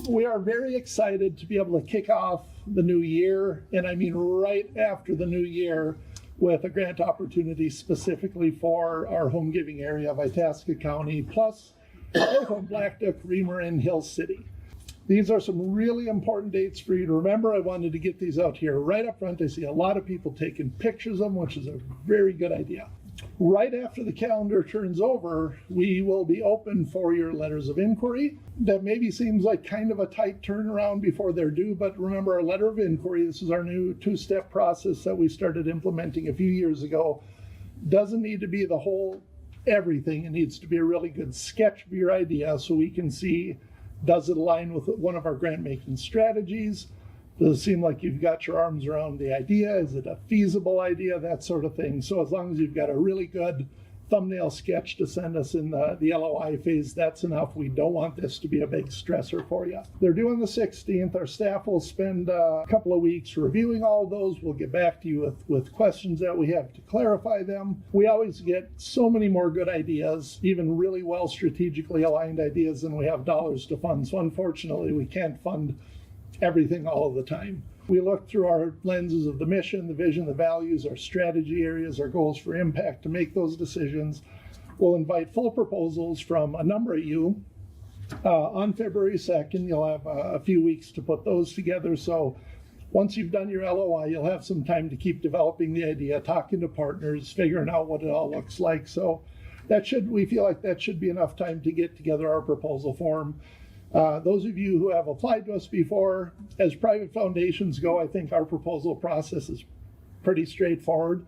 We are very excited to be able to kick off the new year, and I mean right after the new year, with a grant opportunity specifically for our home giving area of Itasca County, plus both on Black Duck, Reamer, and Hill City. These are some really important dates for you to remember. I wanted to get these out here right up front. I see a lot of people taking pictures of them, which is a very good idea. Right after the calendar turns over, we will be open for your letters of inquiry. That maybe seems like kind of a tight turnaround before they're due, but remember our letter of inquiry, this is our new two-step process that we started implementing a few years ago. Doesn't need to be the whole everything. It needs to be a really good sketch of your idea so we can see, does it align with one of our grant making strategies? Does it seem like you've got your arms around the idea? Is it a feasible idea? That sort of thing. So as long as you've got a really good thumbnail sketch to send us in the LOI phase, that's enough. We don't want this to be a big stressor for you. They're due on the 16th. Our staff will spend a couple of weeks reviewing all of those. We'll get back to you with questions that we have to clarify them. We always get so many more good ideas, even really well strategically aligned ideas, than we have dollars to fund. So unfortunately, we can't fund everything all of the time. We look through our lenses of the mission, the vision, the values, our strategy areas, our goals for impact to make those decisions. We'll invite full proposals from a number of you. On February 2nd, you'll have a few weeks to put those together. So once you've done your LOI, you'll have some time to keep developing the idea, talking to partners, figuring out what it all looks like. So we feel like that should be enough time to get together our proposal form. Those of you who have applied to us before, as private foundations go, I think our proposal process is pretty straightforward.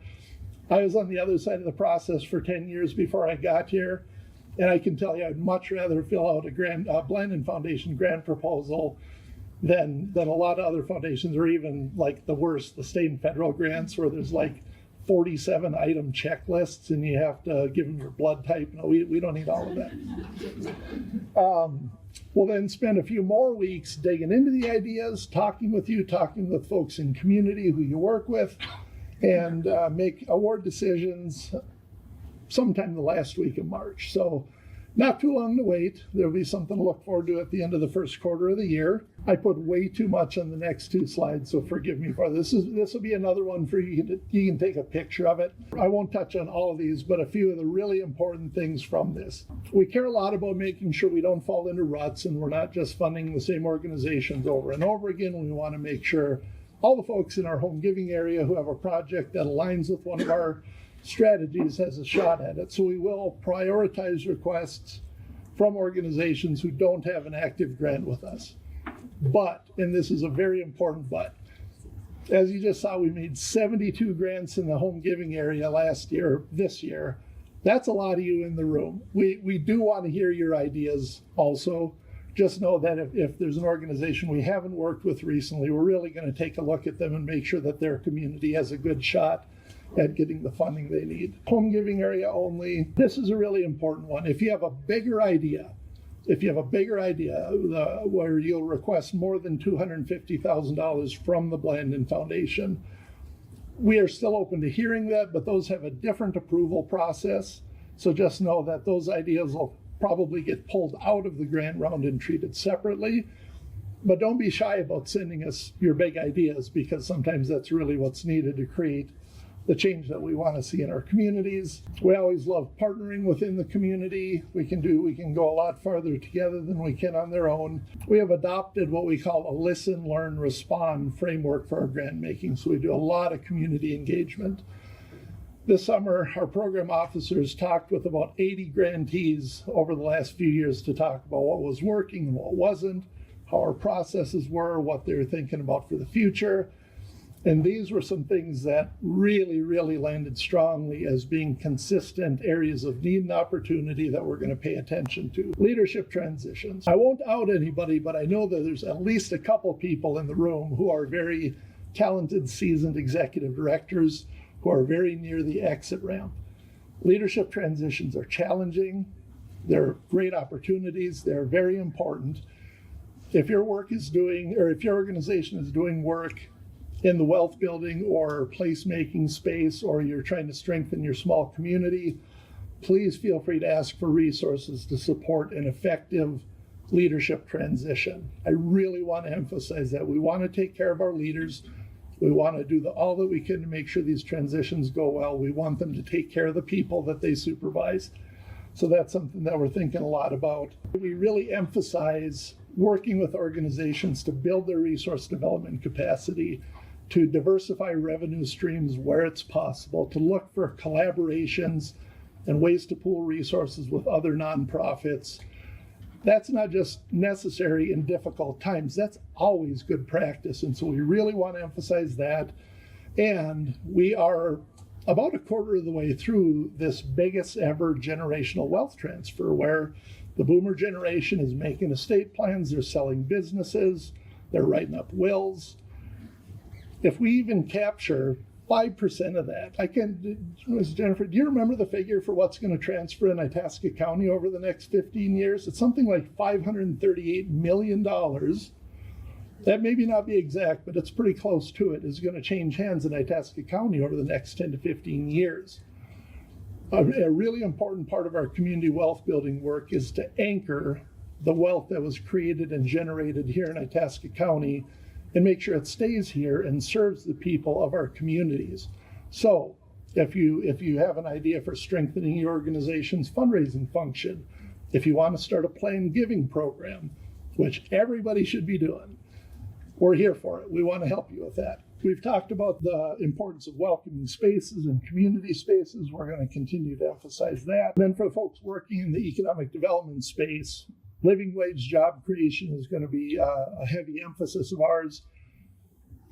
I was on the other side of the process for 10 years before I got here, and I can tell you I'd much rather fill out a Blandin Foundation grant proposal than a lot of other foundations, or even like the worst, the state and federal grants, where there's like 47 item checklists and you have to give them your blood type. No, we don't need all of that. We'll then spend a few more weeks digging into the ideas, talking with you, talking with folks in community who you work with, and make award decisions sometime the last week of March. So not too long to wait. There'll be something to look forward to at the end of the first quarter of the year. I put way too much on the next two slides, so forgive me for this. This will be another one for you. You can take a picture of it. I won't touch on all of these, but a few of the really important things from this. We care a lot about making sure we don't fall into ruts, and we're not just funding the same organizations over and over again. We want to make sure all the folks in our home giving area who have a project that aligns with one of our strategies has a shot at it. So we will prioritize requests from organizations who don't have an active grant with us. But, and this is a very important but, as you just saw, we made 72 grants in the home giving area this year. That's a lot of you in the room. We do want to hear your ideas also. Just know that if there's an organization we haven't worked with recently, we're really going to take a look at them and make sure that their community has a good shot at getting the funding they need. Home giving area only. This is a really important one. If you have a bigger idea where you'll request more than $250,000 from the Blandin Foundation, we are still open to hearing that, but those have a different approval process. So just know that those ideas will probably get pulled out of the grant round and treated separately. But don't be shy about sending us your big ideas, because sometimes that's really what's needed to create the change that we want to see in our communities. We always love partnering within the community. We can go a lot farther together than we can on their own. We have adopted what we call a listen, learn, respond framework for our grant making. So we do a lot of community engagement. This summer, our program officers talked with about 80 grantees over the last few years to talk about what was working and what wasn't, how our processes were, what they were thinking about for the future. And these were some things that really, really landed strongly as being consistent areas of need and opportunity that we're going to pay attention to. Leadership transitions. I won't out anybody, but I know that there's at least a couple people in the room who are very talented, seasoned executive directors who are very near the exit ramp. Leadership transitions are challenging. They're great opportunities. They're very important. If your organization is doing work in the wealth building or placemaking space, or you're trying to strengthen your small community, please feel free to ask for resources to support an effective leadership transition. I really want to emphasize that. We want to take care of our leaders. We want to do all that we can to make sure these transitions go well. We want them to take care of the people that they supervise. So that's something that we're thinking a lot about. We really emphasize working with organizations to build their resource development capacity, to diversify revenue streams where it's possible, to look for collaborations and ways to pool resources with other nonprofits. That's not just necessary in difficult times, that's always good practice. And so we really want to emphasize that. And we are about a quarter of the way through this biggest ever generational wealth transfer, where the boomer generation is making estate plans, they're selling businesses, they're writing up wills. If we even capture 5% of that, Jennifer, do you remember the figure for what's going to transfer in Itasca County over the next 15 years? It's something like $538 million. That may not be exact, but it's pretty close to it, is going to change hands in Itasca County over the next 10 to 15 years. A really important part of our community wealth building work is to anchor the wealth that was created and generated here in Itasca County and make sure it stays here and serves the people of our communities. So if you have an idea for strengthening your organization's fundraising function, if you want to start a planned giving program, which everybody should be doing, we're here for it. We want to help you with that. We've talked about the importance of welcoming spaces and community spaces. We're going to continue to emphasize that. And then for folks working in the economic development space, living wage job creation is going to be a heavy emphasis of ours.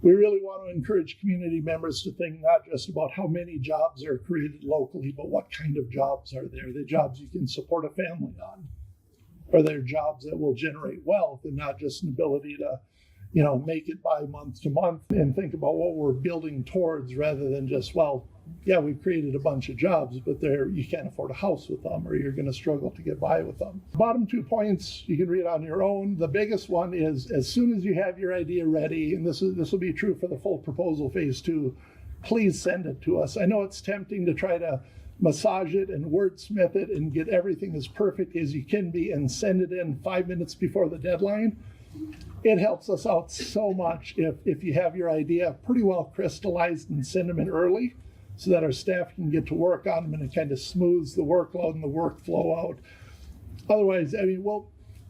We really want to encourage community members to think not just about how many jobs are created locally, but what kind of jobs are there. The jobs you can support a family on. Are there jobs that will generate wealth and not just an ability to make it by month to month, and think about what we're building towards rather than just, we've created a bunch of jobs, but you can't afford a house with them, or you're going to struggle to get by with them. Bottom 2 points, you can read on your own. The biggest one is, as soon as you have your idea ready, and this will be true for the full proposal phase 2, please send it to us. I know it's tempting to try to massage it and wordsmith it and get everything as perfect as you can be and send it in 5 minutes before the deadline. It helps us out so much if you have your idea pretty well crystallized and send them in early so that our staff can get to work on them, and it kind of smooths the workload and the workflow out. Otherwise,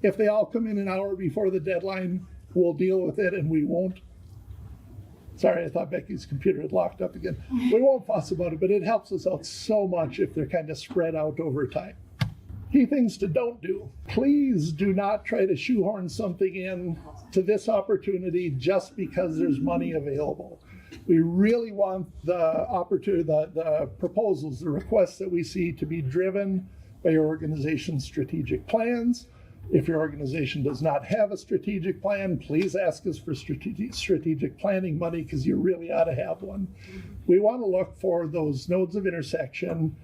if they all come in an hour before the deadline, we'll deal with it, and we won't. Sorry, I thought Becky's computer had locked up again. We won't fuss about it, but it helps us out so much if they're kind of spread out over time. Key things to don't do. Please do not try to shoehorn something in to this opportunity just because there's money available. We really want the proposals, the requests that we see to be driven by your organization's strategic plans. If your organization does not have a strategic plan, please ask us for strategic planning money, because you really ought to have one. We want to look for those nodes of intersection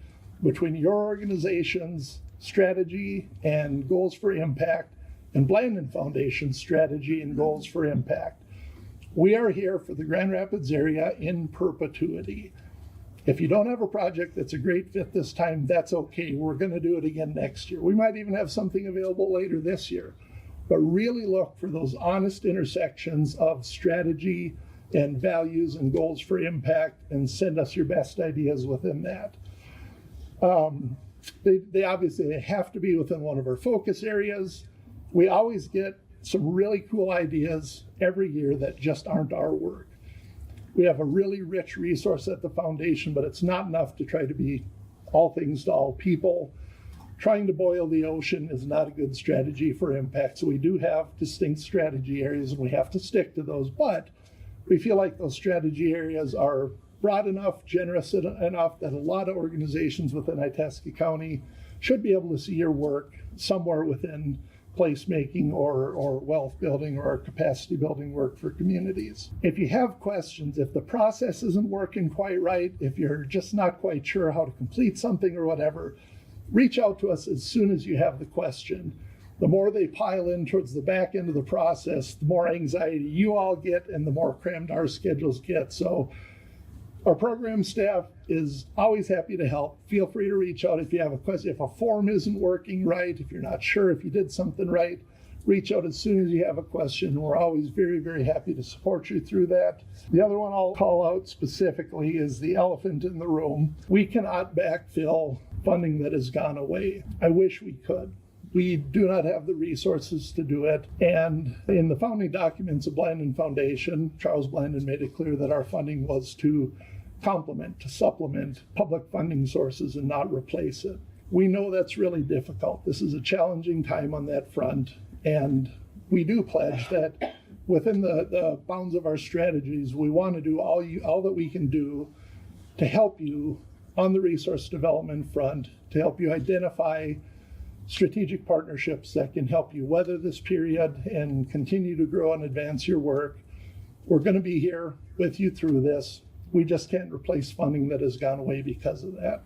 between your organization's strategy and goals for impact and Blandin Foundation strategy and goals for impact. We are here for the Grand Rapids area in perpetuity. If you don't have a project that's a great fit this time, that's okay. We're going to do it again next year. We might even have something available later this year. But really look for those honest intersections of strategy and values and goals for impact, and send us your best ideas within that. They obviously have to be within one of our focus areas. We always get some really cool ideas every year that just aren't our work. We have a really rich resource at the foundation, but it's not enough to try to be all things to all people. Trying to boil the ocean is not a good strategy for impact. So we do have distinct strategy areas, and we have to stick to those, but we feel like those strategy areas are broad enough, generous enough that a lot of organizations within Itasca County should be able to see your work somewhere within placemaking or wealth building or capacity building work for communities. If you have questions, if the process isn't working quite right, if you're just not quite sure how to complete something or whatever, reach out to us as soon as you have the question. The more they pile in towards the back end of the process, the more anxiety you all get and the more crammed our schedules get. So our program staff is always happy to help. Feel free to reach out if you have a question. If a form isn't working right, if you're not sure if you did something right, reach out as soon as you have a question. We're always very, very happy to support you through that. The other one I'll call out specifically is the elephant in the room. We cannot backfill funding that has gone away. I wish we could. We do not have the resources to do it. And in the founding documents of Blandin Foundation, Charles Blandin made it clear that our funding was to complement, to supplement public funding sources and not replace it. We know that's really difficult. This is a challenging time on that front. And we do pledge that within the bounds of our strategies, we want to do all that we can do to help you on the resource development front, to help you identify strategic partnerships that can help you weather this period and continue to grow and advance your work. We're going to be here with you through this. We just can't replace funding that has gone away because of that.